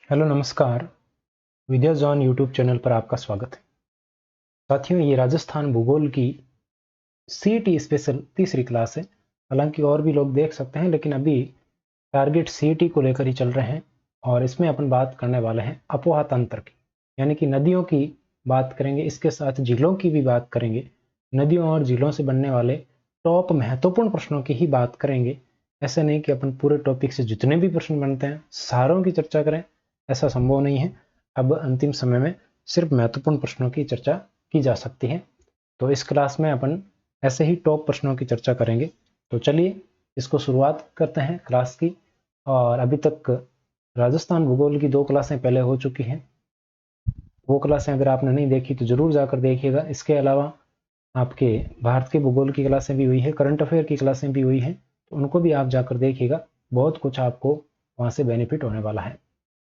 Hello नमस्कार। विद्या John YouTube channel पर आपका स्वागत है। साथियों, ये राजस्थान भूगोल की सीईटी स्पेशल तीसरी क्लास है। हालांकि और भी लोग देख सकते हैं, लेकिन अभी टारगेट सीईटी को लेकर ही चल रहे हैं और इसमें अपन बात करने वाले हैं अपोहा तंत्र की, यानी कि नदियों की बात करेंगे। इसके साथ झीलों की भी बात करेंगे। नदियों और झीलों से बनने वाले टॉप महत्वपूर्ण प्रश्नों की ही बात करेंगे। ऐसे नहीं कि अपन पूरे टॉपिक से जितने भी प्रश्न बनते हैं सारों की चर्चा करें, ऐसा संभव नहीं है। अब अंतिम समय में सिर्फ महत्वपूर्ण प्रश्नों की चर्चा की जा सकती है। तो इस क्लास में अपन ऐसे ही टॉप प्रश्नों की चर्चा करेंगे। तो चलिए इसको शुरुआत करते हैं क्लास की। और अभी तक राजस्थान भूगोल की 2 क्लासें पहले हो चुकी हैं। वो क्लासें अगर आपने नहीं देखी तो जरूर जाकर देखिएगा। इसके अलावा आपके भारत के भूगोल की क्लासें भी हुई है, करंट अफेयर की क्लासें भी हुई हैं, तो उनको भी आप जाकर देखिएगा। बहुत कुछ आपको वहाँ से बेनिफिट होने वाला है।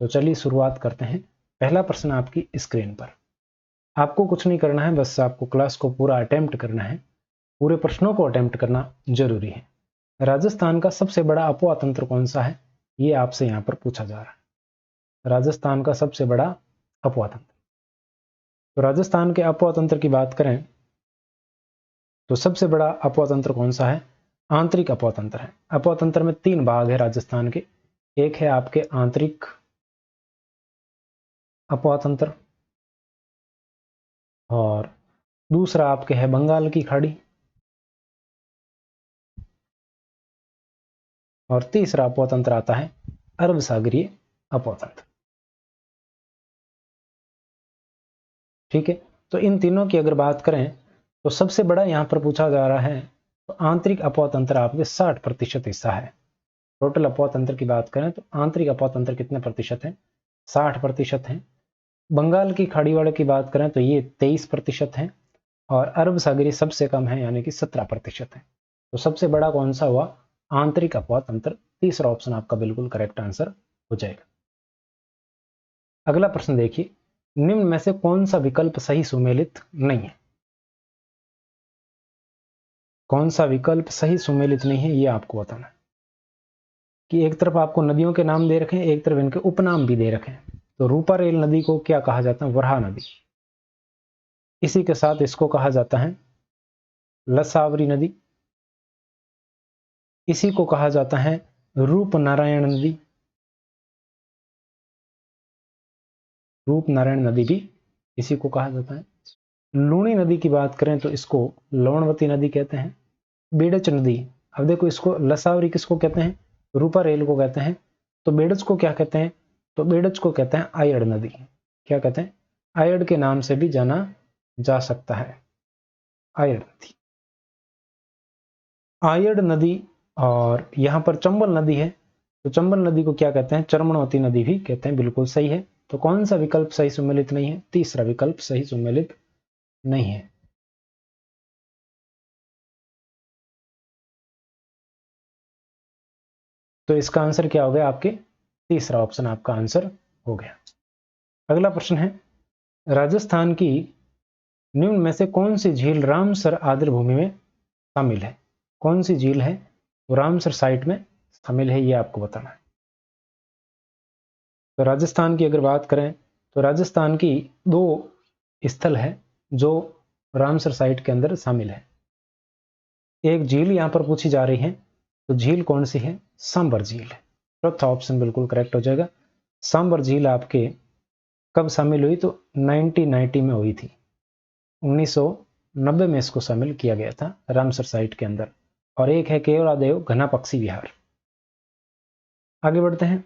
तो चलिए शुरुआत करते हैं। पहला प्रश्न आपकी स्क्रीन पर। आपको कुछ नहीं करना है, बस आपको क्लास को पूरा अटेम्प्ट करना है। पूरे प्रश्नों को अटेम्प्ट करना जरूरी है। राजस्थान का सबसे बड़ा अपोहा तंत्र कौन सा है, ये आपसे यहाँ पर पूछा जा रहा है। राजस्थान का सबसे बड़ा अपोहा तंत्र। तो राजस्थान के अपोहा तंत्र की बात करें तो सबसे बड़ा अपोहा तंत्र कौन सा है? आंतरिक अपोहा तंत्र है। अपोहा तंत्र में 3 भाग है राजस्थान के। एक है आपके आंतरिक अपोहा तंत्र, और दूसरा आपके है बंगाल की खाड़ी, और तीसरा अपोहा तंत्र आता है अरब सागरीय अपोहा तंत्र। ठीक है, तो इन तीनों की अगर बात करें तो सबसे बड़ा यहां पर पूछा जा रहा है तो आंतरिक अपोहा तंत्र आपके 60% हिस्सा है। टोटल अपोहा तंत्र की बात करें तो आंतरिक अपोहा तंत्र कितने प्रतिशत है? 60% है। बंगाल की खाड़ी वाले की बात करें तो ये 23% है, और अरब सागरीय सबसे कम है, यानी कि 17% है। तो सबसे बड़ा कौन सा हुआ? आंतरिक अपोहा तंत्र। तीसरा ऑप्शन आपका बिल्कुल करेक्ट आंसर हो जाएगा। अगला प्रश्न देखिए, निम्न में से कौन सा विकल्प सही सुमेलित नहीं है? कौन सा विकल्प सही सुमेलित नहीं है, ये आपको बताना है। कि एक तरफ आपको नदियों के नाम दे रखे हैं, एक तरफ इनके उपनाम भी दे रखे हैं। तो रूपारेल नदी को क्या कहा जाता है? वराहा नदी। इसी के साथ इसको कहा जाता है लसावरी नदी। इसी को कहा जाता है रूपनारायण नदी। रूपनारायण नदी भी इसी को कहा जाता है। लूणी नदी की बात करें तो इसको लवणवती नदी कहते हैं। बेड़च नदी, अब देखो इसको लसावरी किसको कहते हैं? रूपारेल को कहते हैं। तो बेड़च को क्या कहते हैं? तो बेड़च को कहते हैं आयड़ नदी। क्या कहते हैं? आयड़ के नाम से भी जाना जा सकता है, आयड़ नदी। आयड़ नदी, और यहां पर चंबल नदी है, तो चंबल नदी को क्या कहते हैं? चरमणवती नदी भी कहते हैं। बिल्कुल सही है। तो कौन सा विकल्प सही सुमेलित नहीं है? तीसरा विकल्प सही सुमेलित नहीं है। तो इसका आंसर क्या हो गया? आपके तीसरा ऑप्शन आपका आंसर हो गया। अगला प्रश्न है, राजस्थान की निम्न में से कौन सी झील रामसर आर्द्र भूमि में शामिल है? कौन सी झील है वो रामसर साइट में शामिल है, ये आपको बताना है। तो राजस्थान की अगर बात करें तो राजस्थान की 2 स्थल है जो रामसर साइट के अंदर शामिल है। एक झील यहां पर पूछी जा रही है, तो झील कौन सी है? सांबर झील है। चौथा ऑप्शन बिल्कुल करेक्ट हो जाएगा। सांबर झील आपके कब शामिल हुई? तो 1990 में हुई थी। 1990 में इसको शामिल किया गया था रामसर साइट के अंदर। और एक है केवलादेव घना पक्षी विहार। आगे बढ़ते हैं।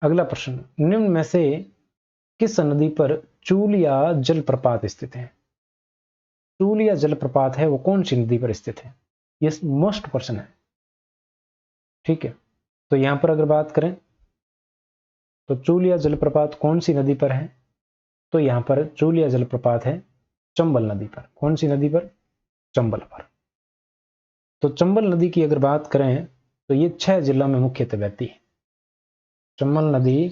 अगला प्रश्न, निम्न में से किस नदी पर चूलिया जलप्रपात स्थित है? चूलिया जलप्रपात है वो कौन सी नदी पर स्थित है? ये मोस्ट क्वेश्चन है। ठीक है, तो यहां पर अगर बात करें तो चूलिया जलप्रपात कौन सी नदी पर है? तो यहां पर चूलिया जलप्रपात है चंबल नदी पर। कौन सी नदी पर? चंबल पर। तो चंबल नदी की अगर बात करें तो ये 6 जिलों में मुख्यतः बहती है। चंबल नदी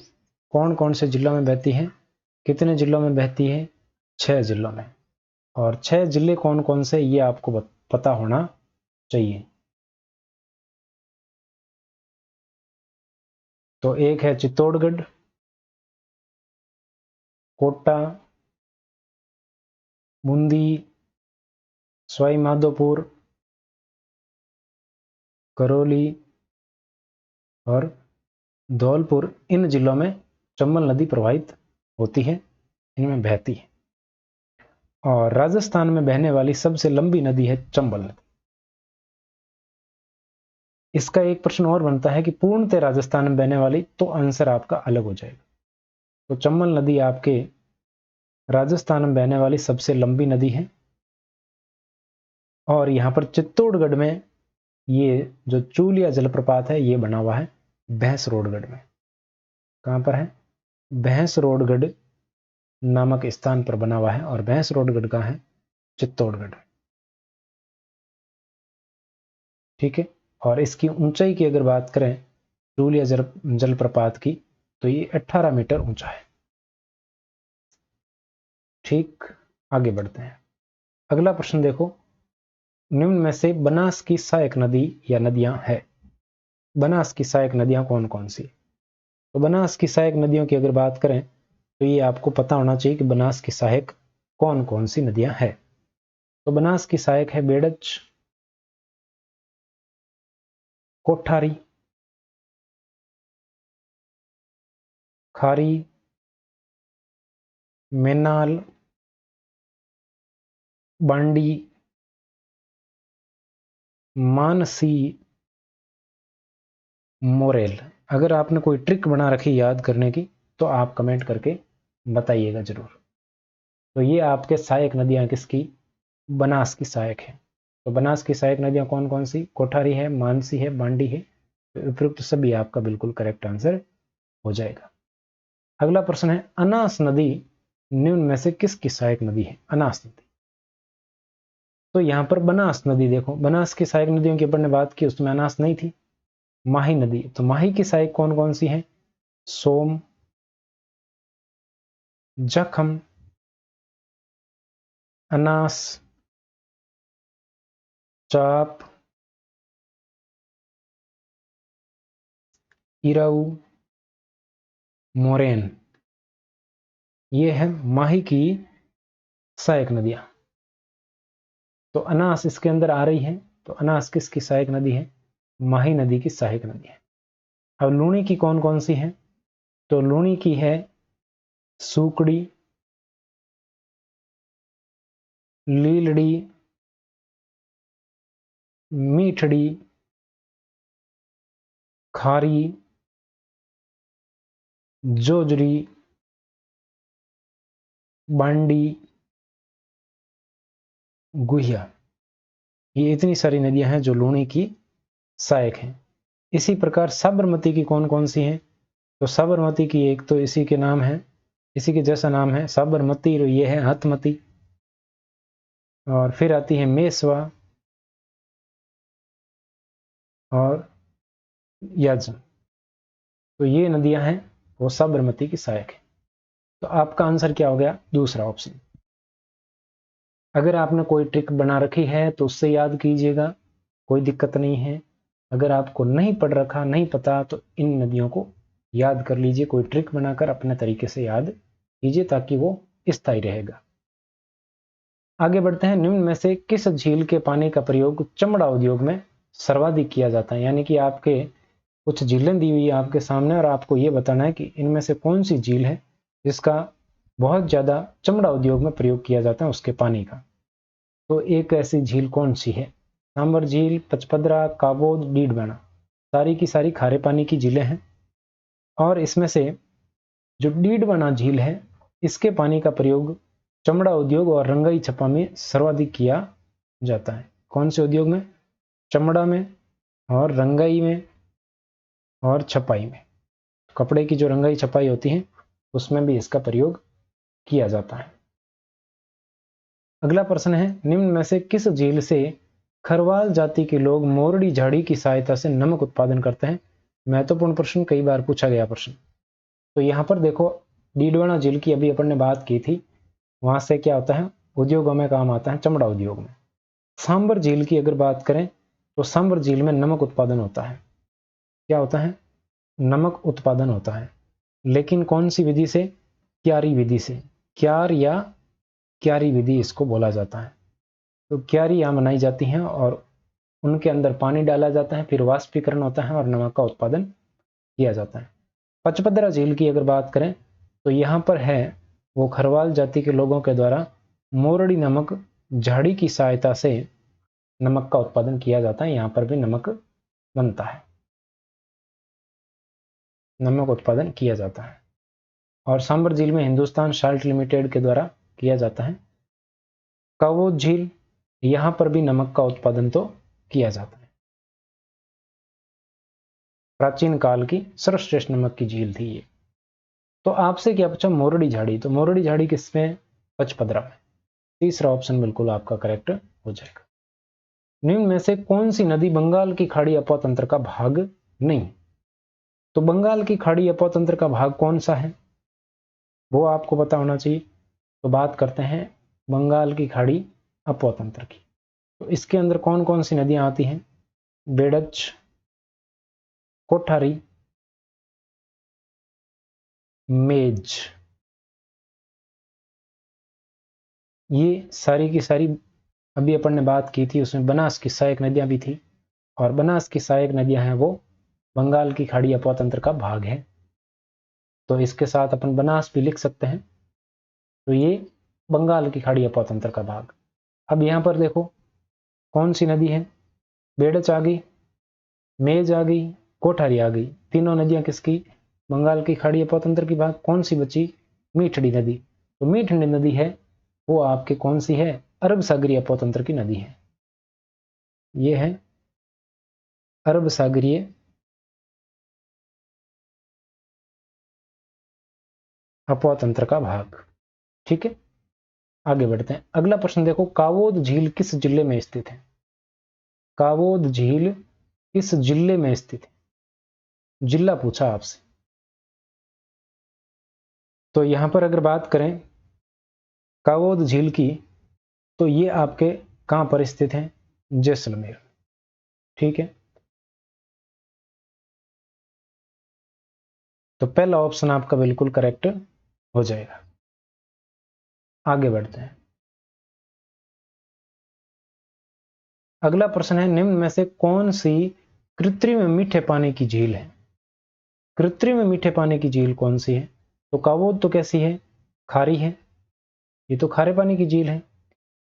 कौन कौन से जिलों में बहती है? कितने जिलों में बहती है? 6 जिलों में। और 6 जिले कौन कौन से, ये आपको पता होना चाहिए। तो एक है चित्तौड़गढ़, कोटा, बूंदी, सवाई माधोपुर, करौली और धौलपुर। इन जिलों में चंबल नदी प्रवाहित होती है, इनमें बहती है। और राजस्थान में बहने वाली सबसे लंबी नदी है चंबल नदी। इसका एक प्रश्न और बनता है कि पूर्णतः राजस्थान में बहने वाली, तो आंसर आपका अलग हो जाएगा। तो चंबल नदी आपके राजस्थान में बहने वाली सबसे लंबी नदी है। और यहाँ पर चित्तौड़गढ़ में ये जो चूलिया जलप्रपात है ये बना हुआ है भैंसरोडगढ़ में। कहाँ पर है? भैंसरोडगढ़ नामक स्थान पर बना हुआ है। और भैंसरोडगढ़ का है चित्तौड़गढ़। ठीक है। और इसकी ऊंचाई की अगर बात करें चूलिया जलप्रपात की, तो ये 18 मीटर ऊंचा है। ठीक, आगे बढ़ते हैं। अगला प्रश्न देखो, निम्न में से बनास की सहायक नदी या नदियां है। बनास की सहायक नदियां कौन कौन सी? तो बनास की सहायक नदियों की अगर बात करें तो ये आपको पता होना चाहिए कि बनास की सहायक कौन कौन सी नदियां है। तो बनास की सहायक है बेड़च, कोठारी, खारी, मेनाल, बांडी, मानसी, मोरेल। अगर आपने कोई ट्रिक बना रखी याद करने की तो आप कमेंट करके बताइएगा जरूर। तो ये आपके सहायक नदियां किसकी? बनास की सहायक है। तो बनास की सहायक नदियां कौन कौन सी? कोठारी है, मानसी है, बांडी है। तो उपयुक्त सभी आपका बिल्कुल करेक्ट आंसर हो जाएगा। अगला प्रश्न है, अनास नदी निम्न में से किसकी सहायक नदी है? अनास नदी। तो यहां पर बनास नदी देखो, बनास की सहायक नदियों की अपन ने बात की, उसमें अनास नहीं थी। माही नदी, तो माही की सहायक कौन कौन सी है? सोम, जखम, अनास, चाप, इराऊ, मोरेन। ये है माही की सहायक नदियां। तो अनास इसके अंदर आ रही है। तो अनास किसकी सहायक नदी है? माही नदी की सहायक नदी है। अब लूणी की कौन कौन सी है? तो लूणी की है सूकड़ी, लीलड़ी, मीठड़ी, खारी, जोजरी, बांडी, गुहिया। ये इतनी सारी नदियां हैं जो लूणी की सहायक हैं। इसी प्रकार साबरमती की कौन कौन सी हैं? तो साबरमती की एक तो इसी के नाम है, इसी के जैसा नाम है साबरमती, ये है हथमती। और फिर आती है मेसवा और यज्ञ। तो ये नदियां हैं वो साबरमती की सहायक है। तो आपका आंसर क्या हो गया? दूसरा ऑप्शन। अगर आपने कोई ट्रिक बना रखी है तो उससे याद कीजिएगा, कोई दिक्कत नहीं है। अगर आपको नहीं पढ़ रखा, नहीं पता, तो इन नदियों को याद कर लीजिए, कोई ट्रिक बनाकर अपने तरीके से याद कीजिए ताकि वो स्थायी रहेगा। आगे बढ़ते हैं, निम्न में से किस झील के पानी का प्रयोग चमड़ा उद्योग में सर्वाधिक किया जाता है? यानी कि आपके कुछ झीलें दी हुई है आपके सामने और आपको ये बताना है कि इनमें से कौन सी झील है जिसका बहुत ज्यादा चमड़ा उद्योग में प्रयोग किया जाता है उसके पानी का। तो एक ऐसी झील कौन सी है? सांबर झील, पचपदरा, काबोद, डीडवाना। सारी की सारी खारे पानी की झीलें हैं। और इसमें से जो डीडवाना झील है इसके पानी का प्रयोग चमड़ा उद्योग और रंगाई छपा में सर्वाधिक किया जाता है। कौन से उद्योग में? चमड़ा में और रंगाई में और छपाई में। कपड़े की जो रंगाई छपाई होती है उसमें भी इसका प्रयोग किया जाता है। अगला प्रश्न है, निम्न में से किस झील से खरवाल जाति के लोग मोरडी झाड़ी की सहायता से नमक उत्पादन करते हैं? महत्वपूर्ण प्रश्न, कई बार पूछा गया प्रश्न। तो यहां पर देखो, डीडवाना झील की अभी अपन ने बात की थी, वहां से क्या होता है? उद्योगों में काम आता है, चमड़ा उद्योग में। सांबर झील की अगर बात करें तो सांबर झील में नमक उत्पादन होता है। क्या होता है? नमक उत्पादन होता है, लेकिन कौन सी विधि से? क्यारी विधि से। क्यार या क्यारी विधि इसको बोला जाता है। तो क्यारी यहाँ बनाई जाती हैं और उनके अंदर पानी डाला जाता है, फिर वाष्पीकरण होता है और नमक का उत्पादन किया जाता है। पचपदरा झील की अगर बात करें तो यहाँ पर है वो खरवाल जाति के लोगों के द्वारा मोरडी नामक झाड़ी की सहायता से नमक का उत्पादन किया जाता है। यहाँ पर भी नमक बनता है, नमक उत्पादन किया जाता है। और सांबर झील में हिंदुस्तान साल्ट लिमिटेड के द्वारा किया जाता है। कावोद झील, यहाँ पर भी नमक का उत्पादन तो किया जाता है। प्राचीन काल की सर्वश्रेष्ठ नमक की झील थी ये। तो आपसे क्या पूछा? मोरडी झाड़ी। तो मोरडी झाड़ी किसमें? पचपदरा में। तीसरा ऑप्शन बिल्कुल आपका करेक्ट हो जाएगा। निम्न में से कौन सी नदी बंगाल की खाड़ी अपोतंत्र का भाग नहीं? तो बंगाल की खाड़ी अपोतंत्र का भाग कौन सा है वो आपको पता होना चाहिए। तो बात करते हैं बंगाल की खाड़ी अपोतंत्र की। तो इसके अंदर कौन कौन सी नदियां आती हैं? बेड़च, कोठारी, मेज, ये सारी की सारी अभी अपन ने बात की थी, उसमें बनास की सहायक नदियां भी थी और बनास की सहायक नदियां हैं वो बंगाल की खाड़ी अपोतंत्र का भाग है। तो इसके साथ अपन बनास भी लिख सकते हैं। तो ये बंगाल की खाड़ी अपोतंत्र का भाग। अब यहां पर देखो कौन सी नदी है? बेड़च आ गई, मेज आ गई, कोठारी आ गई। तीनों नदियां किसकी? बंगाल की खाड़ी अपोतंत्र की भाग। कौन सी बची? मीठड़ी नदी। तो मीठड़ी नदी है वो आपके कौन सी है? अरब सागरीय अपोतंत्र की नदी है। ये है अरब सागरीय अपोतंत्र का भाग। ठीक है, आगे बढ़ते हैं। अगला प्रश्न देखो, कावोद झील किस जिले में स्थित है? कावोद झील किस जिले में स्थित है? जिला पूछा आपसे। तो यहां पर अगर बात करें कावोद झील की तो ये आपके कहां पर स्थित है? जैसलमेर। ठीक है, तो पहला ऑप्शन आपका बिल्कुल करेक्ट हो जाएगा। आगे बढ़ते हैं। अगला प्रश्न है, निम्न में से कौन सी कृत्रिम मीठे पानी की झील है? कृत्रिम मीठे पानी की झील कौन सी है? तो कावोद तो कैसी है? खारी है, ये तो खारे पानी की झील है।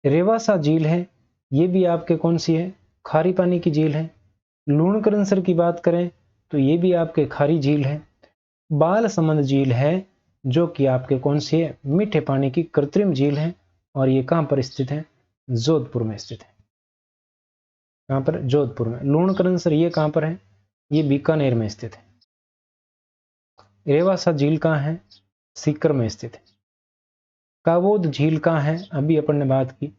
रेवासा झील है, ये भी आपके कौन सी है? खारी पानी की झील है। लूणकरनसर की बात करें तो ये भी आपके खारी झील है। बालसमंद झील है जो कि आपके कौन सी है? मीठे पानी की कृत्रिम झील है और ये कहां पर स्थित है? जोधपुर में स्थित है। कहां पर? जोधपुर में। लूणकरनसर ये कहां पर है? ये बीकानेर में स्थित है। रेवासा झील कहां है? सीकर में स्थित है। कावोद झील कहां है? अभी अपन ने बात की,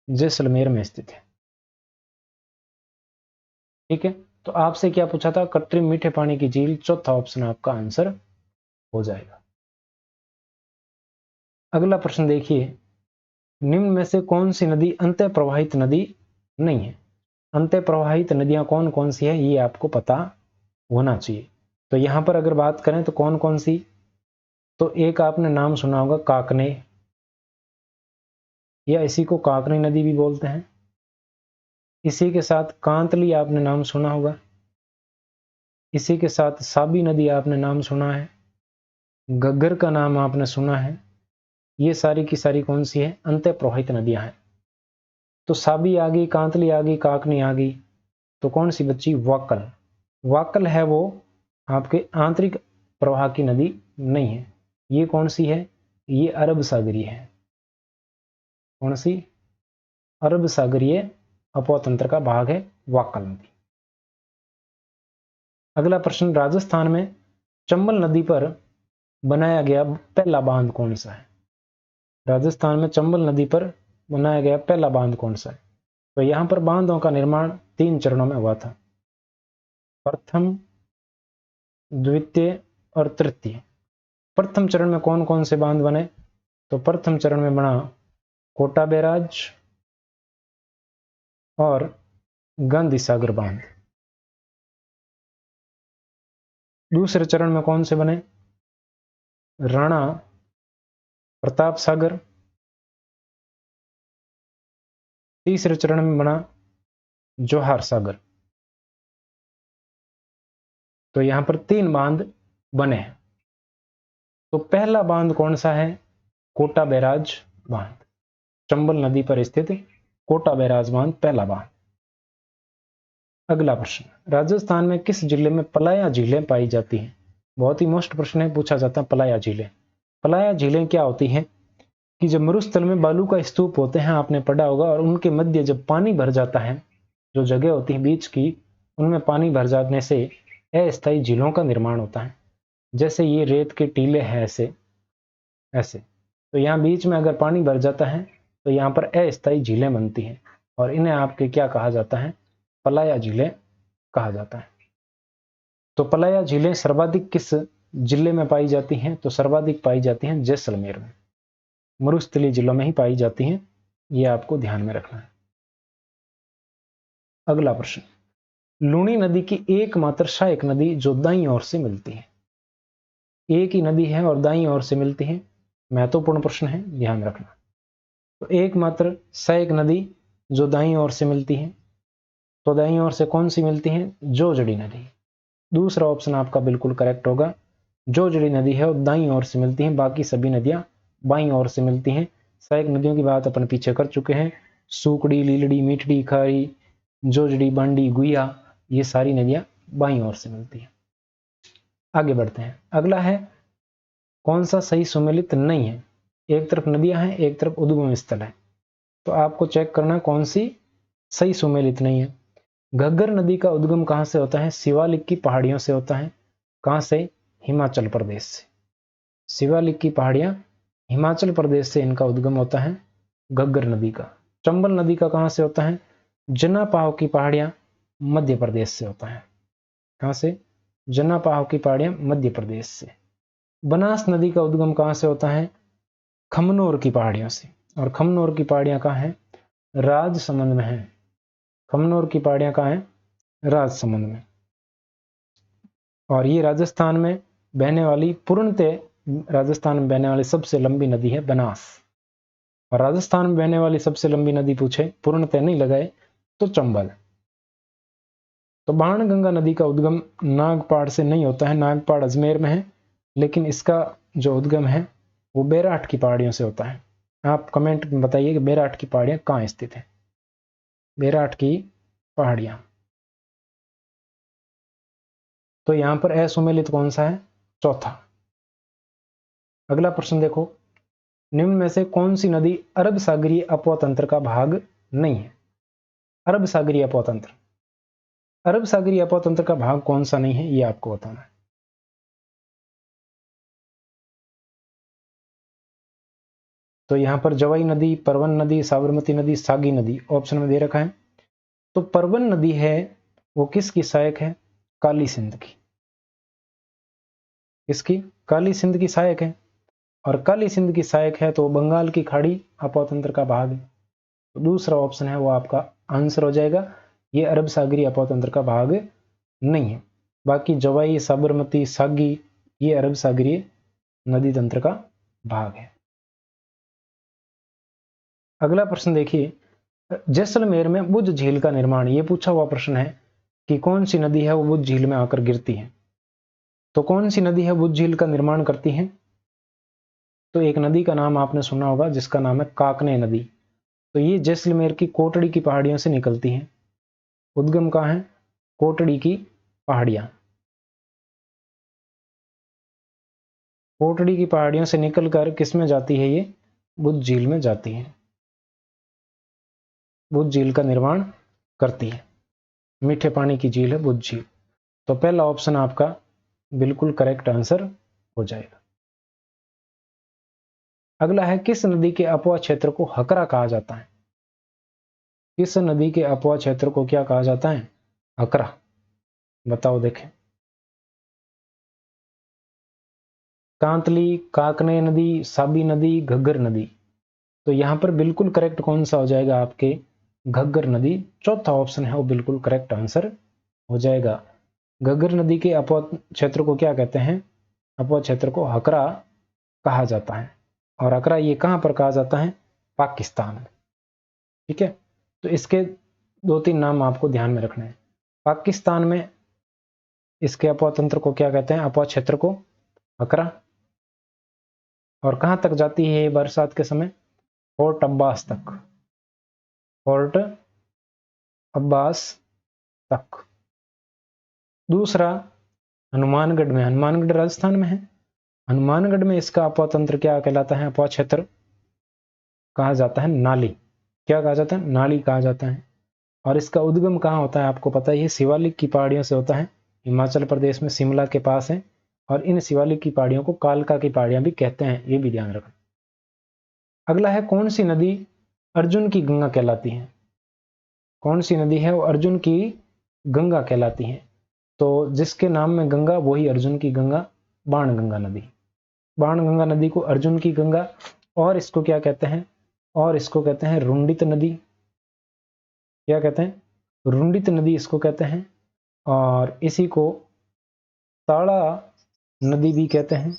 जैसलमेर में स्थित है। ठीक है, तो आपसे क्या पूछा था? कृत्रिम मीठे पानी की झील। चौथा ऑप्शन आपका आंसर हो जाएगा। अगला प्रश्न देखिए, निम्न में से कौन सी नदी अंतः प्रवाहित नदी नहीं है? अंतः प्रवाहित नदियां कौन कौन सी है ये आपको पता होना चाहिए। तो यहां पर अगर बात करें तो कौन कौन सी? तो एक आपने नाम सुना होगा काकने, या इसी को काकनी नदी भी बोलते हैं। इसी के साथ कांतली आपने नाम सुना होगा। इसी के साथ साबी नदी आपने नाम सुना है। गग्गर का नाम आपने सुना है। ये सारी की सारी कौन सी है? अंतः प्रवाहित नदियां हैं। तो साबी आ गई, कांतली आ गई, काकनी आ गई, तो कौन सी बच्ची? वाकल। वाकल है वो आपके आंतरिक प्रवाह की नदी नहीं है। ये कौन सी है? ये अरब सागरीय है। कौन सी? अरब सागरीय अपोतंत्र का भाग है वाकल नदी। अगला प्रश्न, राजस्थान में चंबल नदी पर बनाया गया पहला बांध कौन सा है? राजस्थान में चंबल नदी पर बनाया गया पहला बांध कौन सा है? तो यहां पर बांधों का निर्माण 3 चरणों में हुआ था। प्रथम, द्वितीय और तृतीय। प्रथम चरण में कौन कौन से बांध बने? तो प्रथम चरण में बना कोटा बैराज और गांधी सागर बांध। दूसरे चरण में कौन से बने? राणा प्रताप सागर। तीसरे चरण में बना जोहार सागर। तो यहां पर 3 बांध बने हैं। तो पहला बांध कौन सा है? कोटा बैराज बांध, चंबल नदी पर स्थित कोटा बैराज बांध पहला बांध। अगला प्रश्न, राजस्थान में किस जिले में पलाया झीलें पाई जाती हैं? बहुत ही मोस्ट प्रश्न है, पूछा जाता है पलाया झीलें। पलाया झीलें क्या होती हैं कि जब मरुस्थल में बालू का स्तूप होते हैं, आपने पढ़ा होगा, और उनके मध्य जब पानी भर जाता है, जो जगह होती है बीच की, उनमें पानी भर जाने से अस्थायी झीलों का निर्माण होता है। जैसे ये रेत के टीले हैं, ऐसे ऐसे। तो यहाँ बीच में अगर पानी भर जाता है तो यहाँ पर अस्थायी झीलें बनती हैं, और इन्हें आपके क्या कहा जाता है? पलाया झीलें कहा जाता है। तो पलाया झीलें सर्वाधिक किस जिले में पाई जाती हैं? तो सर्वाधिक पाई जाती हैं जैसलमेर में, मरुस्थलीय जिलों में ही पाई जाती हैं, ये आपको ध्यान में रखना है। अगला प्रश्न, लूणी नदी की एकमात्र सहायक नदी जो दाईं ओर से मिलती है। एक ही नदी है और दाईं ओर से मिलती है, महत्वपूर्ण प्रश्न है, ध्यान रखना। तो एकमात्र सहायक नदी जो दाईं ओर से मिलती है, तो दाईं ओर से कौन सी मिलती है? जोजड़ी नदी। दूसरा ऑप्शन आपका बिल्कुल करेक्ट होगा, जोजड़ी नदी है और दाईं ओर से मिलती है, बाकी सभी नदियां बाईं ओर से मिलती हैं। सहायक नदियों की बात अपन पीछे कर चुके हैं, सूकड़ी, लीलड़ी, मीठड़ी, खारी, जोजड़ी, बांडी, गुइया, ये सारी नदियां बाईं ओर से मिलती हैं। आगे बढ़ते हैं। अगला है, कौन सा सही सुमेलित नहीं है? एक तरफ नदियां हैं, एक तरफ उद्गम स्थल है, तो आपको चेक करना कौन सी सही सुमेलित नहीं है। घग्गर नदी का उद्गम कहां से होता है? शिवालिक की पहाड़ियों से होता है। कहां से? हिमाचल प्रदेश से। शिवालिक की पहाड़ियां हिमाचल प्रदेश से इनका उद्गम होता है, घग्गर नदी का। चंबल नदी का कहां से होता है? जनापाव की पहाड़ियां मध्य प्रदेश से होता है। कहां से? जनापाव की पहाड़ियां मध्य प्रदेश से। बनास नदी का उद्गम कहां से होता है? खमनोर की पहाड़ियों से, और खमनोर की पहाड़ियां कहां है? राजसमंद में है। खमनोर की पहाड़ियां कहां है? राजसमंद में। और ये राजस्थान में बहने वाली, पूर्णतः राजस्थान में बहने वाली सबसे लंबी नदी है बनास। और राजस्थान में बहने वाली सबसे लंबी नदी पूछे, पूर्णतः नहीं लगाए, तो चंबल। तो बाणगंगा नदी का उद्गम नागपाड़ से नहीं होता है, नागपाड़ अजमेर में है, लेकिन इसका जो उद्गम है वो बैराठ की पहाड़ियों से होता है। आप कमेंट में बताइए कि बैराठ की पहाड़ियां कहाँ स्थित है? बैराठ की पहाड़ियां। तो यहां पर असुमेलित कौन सा है? चौथा। अगला प्रश्न देखो, निम्न में से कौन सी नदी अरब सागरीय अपवातंत्र का भाग नहीं है? अरब सागरीय अपवातंत्र, अरब सागरीय अपवातंत्र का भाग कौन सा नहीं है, ये आपको बताना है। तो यहां पर जवाई नदी, परवन नदी, साबरमती नदी, सागी नदी ऑप्शन में दे रखा है। तो परवन नदी है वो किसकी सहायक है? काली सिंध की। किसकी? काली सिंध की सहायक है। और काली सिंध की सहायक है तो बंगाल की खाड़ी अपवातंत्र का भाग है। तो दूसरा ऑप्शन है वो आपका आंसर हो जाएगा, ये अरब सागरीय अपवातंत्र का भाग नहीं है। बाकी जवाई, साबरमती, सागी ये अरब सागरीय नदी तंत्र का भाग है। अगला प्रश्न देखिए, जैसलमेर में बुद्ध झील का निर्माण, ये पूछा हुआ प्रश्न है कि कौन सी नदी है वो बुद्ध झील में आकर गिरती है। तो कौन सी नदी है बुद्ध झील का निर्माण करती है? तो एक नदी का नाम आपने सुना होगा जिसका नाम है काकने नदी। तो ये जैसलमेर की कोटड़ी की पहाड़ियों से निकलती है। उद्गम कहाँ है? कोटड़ी की पहाड़ियां। कोटड़ी की पहाड़ियों से निकलकर किस में जाती है? ये बुद्ध झील में जाती है, बुद्ध झील का निर्माण करती है। मीठे पानी की झील है बुद्ध झील। तो पहला ऑप्शन आपका बिल्कुल करेक्ट आंसर हो जाएगा। अगला है, किस नदी के अपवा क्षेत्र को हकरा कहा जाता है? किस नदी के अपवा क्षेत्र को क्या कहा जाता है? हकरा। बताओ देखें। कांतली, काकने नदी, साबी नदी, घग्गर नदी। तो यहां पर बिल्कुल करेक्ट कौन सा हो जाएगा? आपके घग्गर नदी। चौथा ऑप्शन है वो बिल्कुल करेक्ट आंसर हो जाएगा। घग्गर नदी के अपवाद क्षेत्र को क्या कहते हैं? अपवाद क्षेत्र को हकरा कहा जाता है। और हकरा ये कहां पर कहा जाता है? पाकिस्तान। ठीक है, तो इसके 2-3 नाम आपको ध्यान में रखना है। पाकिस्तान में इसके अपवाद तंत्र को क्या कहते हैं? अपवाद क्षेत्र को हकरा। और कहां तक जाती है ये बरसात के समय? फोर्ट अब्बास तक। फोर्ट अब्बास तक। दूसरा हनुमानगढ़ में, हनुमानगढ़ राजस्थान में है। हनुमानगढ़ में इसका अपवाद तंत्र क्या कहलाता है? अपवाद क्षेत्र कहा जाता है नाली। क्या कहा जाता है? नाली कहा जाता है। और इसका उद्गम कहाँ होता है? आपको पता ही है, शिवालिक की पहाड़ियों से होता है। हिमाचल प्रदेश में शिमला के पास है। और इन शिवालिक की पहाड़ियों को कालका की पहाड़ियां भी कहते हैं, ये भी ध्यान रखना। अगला है, कौन सी नदी अर्जुन की गंगा कहलाती है? कौन सी नदी है वो अर्जुन की गंगा कहलाती है? तो जिसके नाम में गंगा वही अर्जुन की गंगा, बाणगंगा नदी। बाणगंगा नदी को अर्जुन की गंगा, और इसको क्या कहते हैं? और इसको कहते हैं रुंडित नदी। क्या कहते हैं? रुंडित नदी इसको कहते हैं। और इसी को ताड़ा नदी भी कहते हैं,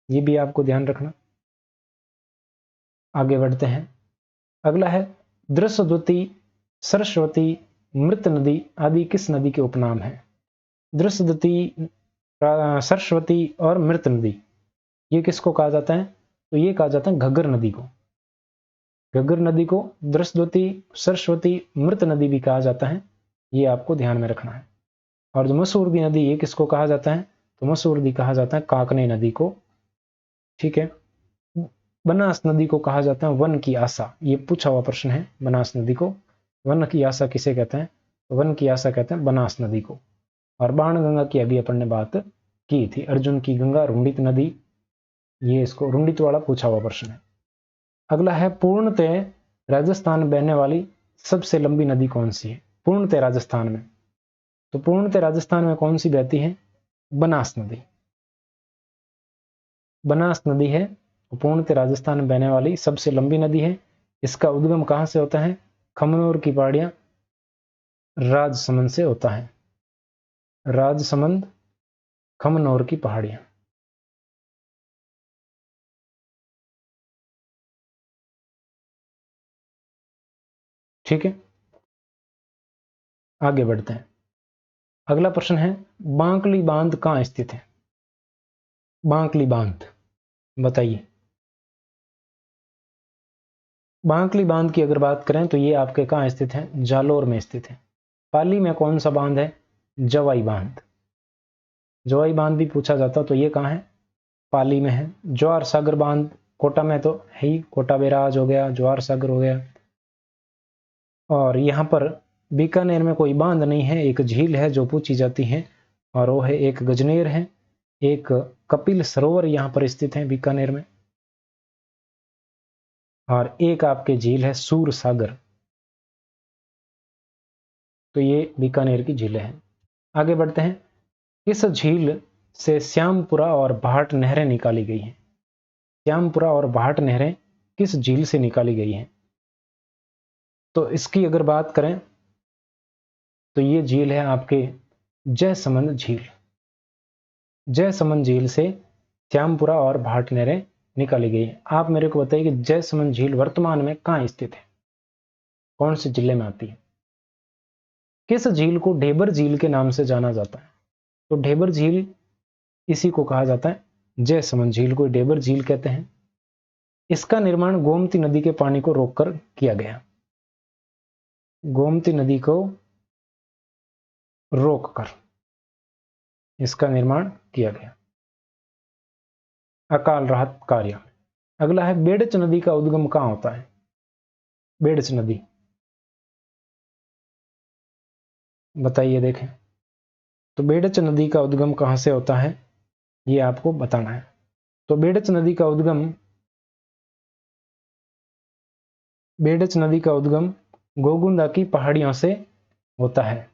ये भी आपको ध्यान रखना। आगे बढ़ते हैं। अगला है, दृश्यद्वती, सरस्वती, मृत नदी आदि किस नदी के उपनाम है? दृश्यद्वती, सरस्वती और मृत नदी, ये किसको कहा जाता है? तो ये कहा जाता है घग्गर नदी को। घग्गर नदी को दृश्यद्वती, सरस्वती, मृत नदी भी कहा जाता है, ये आपको ध्यान में रखना है। और जो मसूरदी नदी, ये किसको कहा जाता है? तो मसूरदी कहा जाता है काकने नदी को। ठीक है। बनास नदी को कहा जाता है वन की आशा, ये पूछा हुआ प्रश्न है। बनास नदी को वन की आशा किसे कहते हैं? तो वन की आशा कहते हैं बनास नदी को। और बाणगंगा की अभी अपन ने बात की थी। अर्जुन की गंगा रुंडित नदी, ये इसको रुंडित वाला पूछा हुआ प्रश्न है। अगला है, पूर्णतः राजस्थान में बहने वाली सबसे लंबी नदी कौन सी है? पूर्णतः राजस्थान में, तो पूर्णतः राजस्थान में कौन सी बहती है? बनास नदी। बनास नदी है पूर्णतः राजस्थान में बहने वाली सबसे लंबी नदी है। इसका उद्गम कहां से होता है? खमनोर की पहाड़ियां, राजसमंद से होता है। राजसमंद, खमनोर की पहाड़ियां। ठीक है, आगे बढ़ते हैं। अगला प्रश्न है, बांकली बांध कहां स्थित है? बांकली बांध बताइए। बांकली बांध की अगर बात करें तो ये आपके कहां स्थित है? जालोर में स्थित है। पाली में कौन सा बांध है? जवाई बांध। जवाई बांध भी पूछा जाता, तो ये कहां है? पाली में है। ज्वार सागर बांध कोटा में तो है ही, कोटा बैराज हो गया, ज्वार सागर हो गया। और यहाँ पर बीकानेर में कोई बांध नहीं है, एक झील है जो पूछी जाती है, और वो है एक गजनेर है। एक कपिल सरोवर यहाँ पर स्थित है बीकानेर में, और एक आपके झील है सूर सागर। तो ये बीकानेर की झीलें हैं। आगे बढ़ते हैं। किस झील से श्यामपुरा और भाट नहरें निकाली गई हैं? श्यामपुरा और भाट नहरें किस झील से निकाली गई हैं? तो इसकी अगर बात करें तो ये झील है आपके जयसमंद झील। जयसमंद झील से श्यामपुरा और भाट नहरें निकाली गई है। आप मेरे को बताइए कि जयसमंद झील वर्तमान में कहां स्थित है? कौन से जिले में आती है? किस झील को ढेबर झील के नाम से जाना जाता है? तो ढेबर झील इसी को कहा जाता है, जयसमंद झील को ढेबर झील कहते हैं। इसका निर्माण गोमती नदी के पानी को रोककर किया गया। गोमती नदी को रोककर इसका निर्माण किया गया अकाल राहत कार्य। अगला है, बेड़च नदी का उद्गम कहां होता है? बेड़च नदी बताइए देखें। तो बेड़च नदी का उद्गम कहां से होता है, ये आपको बताना है। तो बेड़च नदी का उद्गम गोगुंदा की पहाड़ियों से होता है।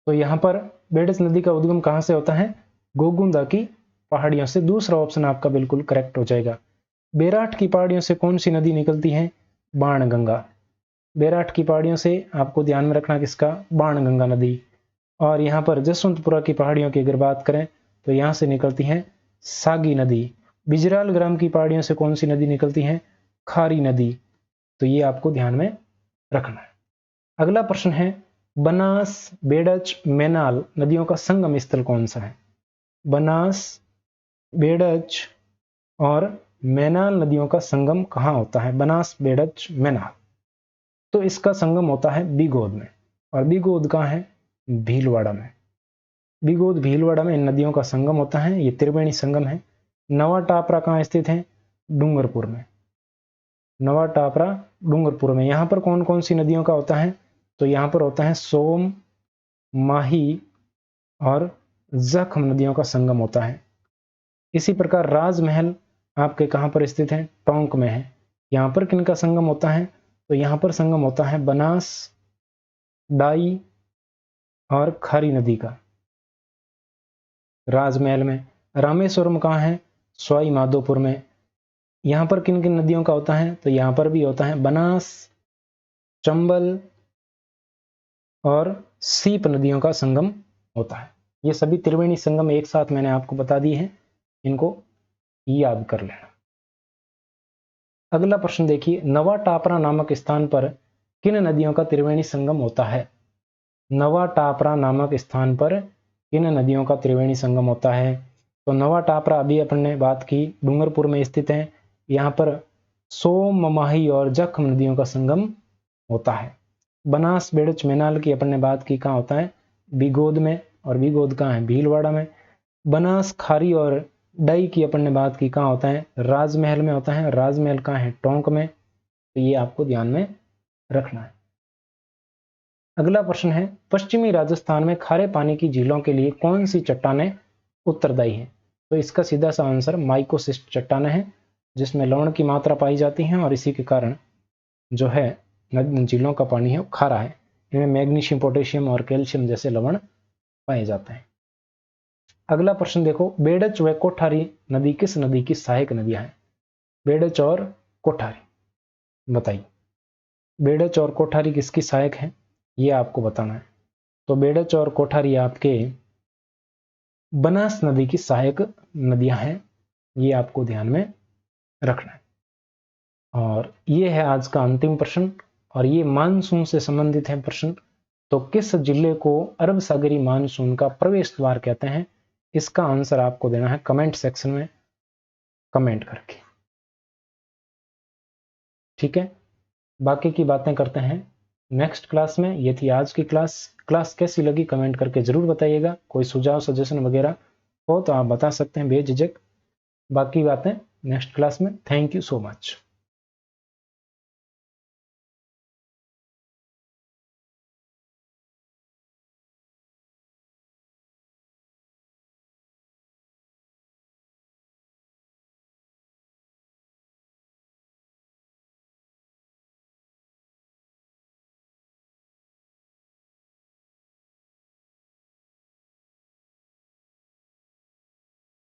तो यहां पर बेड़च नदी का उद्गम कहां से होता है? गोगुंदा की पहाड़ियों से। दूसरा ऑप्शन आपका बिल्कुल करेक्ट हो जाएगा। बेराट की पहाड़ियों से कौन सी नदी निकलती है? बाणगंगा। बैराठ की पहाड़ियों से आपको ध्यान में रखना किसका, बाणगंगा नदी। और यहाँ पर जसवंतपुरा की पहाड़ियों की अगर बात करें तो यहाँ से निकलती है सागी नदी। बिजराल ग्राम की पहाड़ियों से कौन सी नदी निकलती है, खारी नदी। तो ये आपको ध्यान में रखना है। अगला प्रश्न है, बनास, बेड़च, मैनाल नदियों का संगम स्थल कौन सा है। बनास, बेड़च और मैनाल नदियों का संगम कहाँ होता है, बनास, बेड़च, मैनाल। तो इसका संगम होता है बिगोद में। और बिगोद कहाँ है, भीलवाड़ा में। बिगोद भीलवाड़ा में इन नदियों का संगम होता है, ये त्रिवेणी संगम है। नवा टापरा कहाँ स्थित है, डूंगरपुर में। नवा टापरा डूंगरपुर में। यहाँ पर कौन कौन सी नदियों का होता है, तो यहाँ पर होता है सोम, माही और जखम नदियों का संगम होता है। इसी प्रकार राजमहल आपके कहाँ पर स्थित है, टोंक में है। यहाँ पर किनका संगम होता है, तो यहाँ पर संगम होता है बनास, डाई और खारी नदी का, राजमहल में। रामेश्वरम कहाँ है, सवाई माधोपुर में। यहाँ पर किन किन नदियों का होता है, तो यहाँ पर भी होता है बनास, चंबल और सीप नदियों का संगम होता है। ये सभी त्रिवेणी संगम एक साथ मैंने आपको बता दिए हैं, इनको याद कर लेना। अगला प्रश्न देखिए, नवा टापरा नामक स्थान पर किन नदियों का त्रिवेणी संगम होता है। नवा टापरा नामक स्थान पर किन नदियों का त्रिवेणी संगम होता है। तो नवा टापरा अभी अपन ने बात की, डूंगरपुर में स्थित है। यहाँ पर सोम, ममाही और जखम नदियों का संगम होता है। बनास, बेड़च, मैनाल की अपन ने बात की, कहाँ होता है, बिगोद में। और बिगोद कहाँ है, भीलवाड़ा में। बनास, खारी और डाई की अपन ने बात की, कहाँ होता है, राजमहल में होता है। राजमहल कहाँ है, टोंक में। तो ये आपको ध्यान में रखना है। अगला प्रश्न है, पश्चिमी राजस्थान में खारे पानी की झीलों के लिए कौन सी चट्टानें उत्तरदायी हैं। तो इसका सीधा सा आंसर माइकोसिस्ट चट्टानें हैं, जिसमें लवण की मात्रा पाई जाती है और इसी के कारण जो है झीलों का पानी है वो खारा है। इनमें मैग्नीशियम, पोटेशियम और कैल्शियम जैसे लवण पाए जाते हैं। अगला प्रश्न देखो, बेड़च व कोठारी नदी किस नदी की सहायक नदियां हैं। बेड़च और कोठारी बताइए। बेड़च और कोठारी किसकी सहायक है, ये आपको बताना है। तो बेड़च और कोठारी आपके बनास नदी की सहायक नदियां हैं, ये आपको ध्यान में रखना है। और ये है आज का अंतिम प्रश्न, और ये मानसून से संबंधित है प्रश्न। तो किस जिले को अरब सागरी मानसून का प्रवेश द्वार कहते हैं, इसका आंसर आपको देना है कमेंट सेक्शन में कमेंट करके। ठीक है, बाकी की बातें करते हैं नेक्स्ट क्लास में। ये थी आज की क्लास कैसी लगी कमेंट करके जरूर बताइएगा। कोई सुझाव, सजेशन वगैरह हो तो आप बता सकते हैं बेझिझक। बाकी बातें नेक्स्ट क्लास में। Thank you so much.